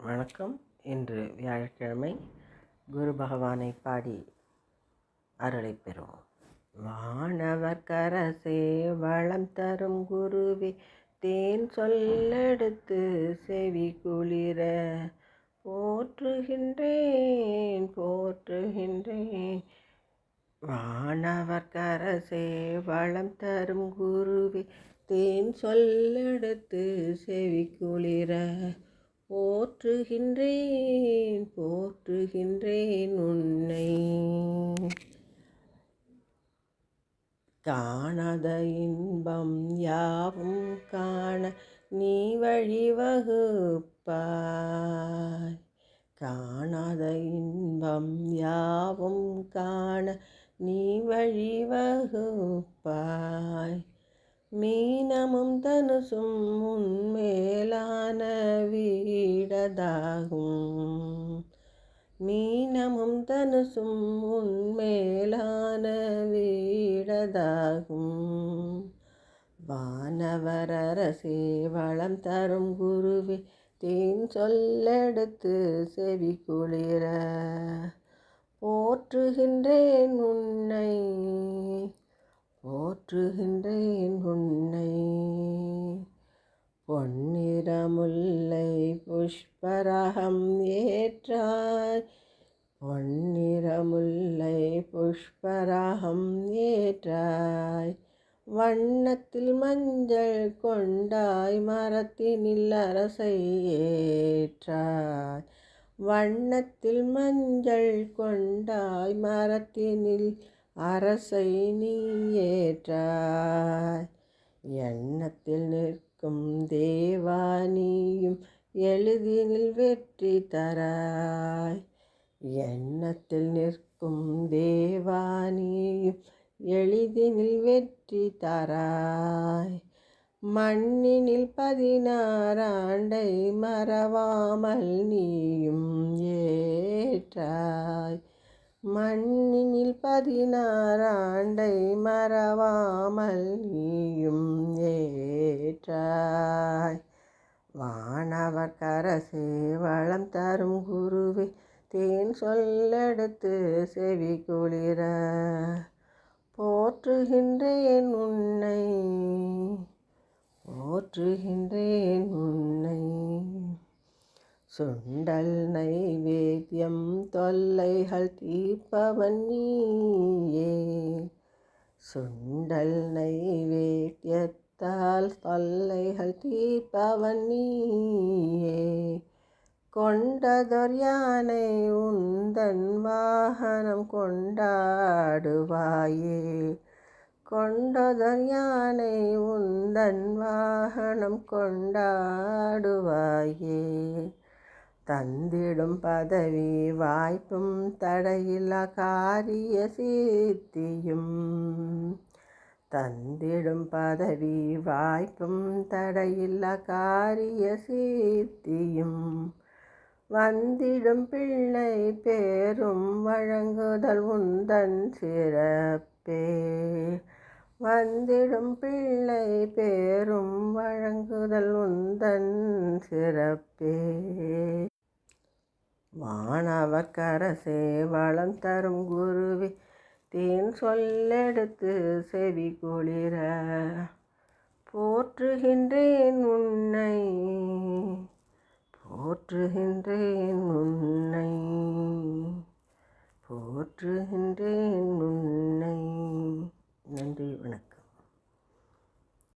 வணக்கம். இன்று வியாழக்கிழமை. குரு பகவானை பாடி அருளை பெறுவோம். வானவர் கரசே வளம் தரும் குருவே, தேன் சொல்லெடுத்து செவி குளிர போற்றுகின்றேன் போற்றுகின்றேன். வானவர் கரசே வளம் தரும் குருவே, தேன் சொல்லெடுத்து செவி குளிர போற்றுகின்றேன் போற்றுகின்றேன் உன்னை. காணாத இன்பம் யாவும் காண நீ வழிவகுப்பாய். காணாத இன்பம் யாவும் காண நீ வழிவகுப்பாய். மீனமும் தனுசும் உன்மேலான வீடதாகும். மீனமும் தனுசும் உன்மேலான வீடதாகும். வானவர் அரசே வளம் தரும் குருவே, தேன் சொல்லெடுத்து செவி குளிர போற்றுகின்றேன் உன்னை போற்றுகின்றேன் உன்னை. பொன்னிறமுல்லை புஷ்பராகம் ஏற்றாய். பொன்னிறமுல்லை புஷ்பராகம் ஏற்றாய். வண்ணத்தில் மஞ்சள் கொண்டாய் மரத்தினில் அரசை ஏற்றாய். வண்ணத்தில் மஞ்சள் கொண்டாய் மரத்தினில் அரசை நீ ஏற்றாய். எண்ணத்தில் நிற்கும் தேவானியும் எளிதினில் வெற்றி தராய். எண்ணத்தில் நிற்கும் தேவானியும் எளிதினில் வெற்றி தராய். மண்ணினில் 16 ஆண்டை மறவாமல் நீயும் ஏற்றாய். மண்ணினில் 16 ஆண்டை மறவாமல் நீயும் ஏற்றாய். வானவர் கரசே வளம் தரும் குருவே, தேன் சொல்லெடுத்து செவி குளிர போற்றுகின்றேன் உன்னை போற்றுகின்றேன் உன்னை. சுண்டல் நைவேத்தியம் தொல்லைகள் தீர்ப்பவன் நீயே. சுண்டல் நைவேத்தியத்தால் தொல்லைகள் தீர்ப்பவன் நீயே. கொண்டதொர் யானை உந்தன் வாகனம் கொண்டாடுவாயே. கொண்டதொர் யானை உந்தன் வாகனம் கொண்டாடுவாயே. தந்திடும் பதவி வாய்ப்பும் தடையில்லா காரிய சித்தியும். தந்திடும் பதவி வாய்ப்பும் தடையில்லா காரிய சித்தியும். வந்திடும் பிள்ளை பேரும் வழங்குதல் உந்தன் சிறப்பே. வந்திடும் பிள்ளை பேரும் வழங்குதல் உந்தன் சிறப்பே. வானவர் கரசே வளம் தரும் குருவே, தேன் சொல்லெடுத்து செவி குளிர போற்றுகின்றேன் உன்னை போற்றுகின்றேன் உன்னை போற்றுகின்றேன் உன்னை. நன்றி, வணக்கம்.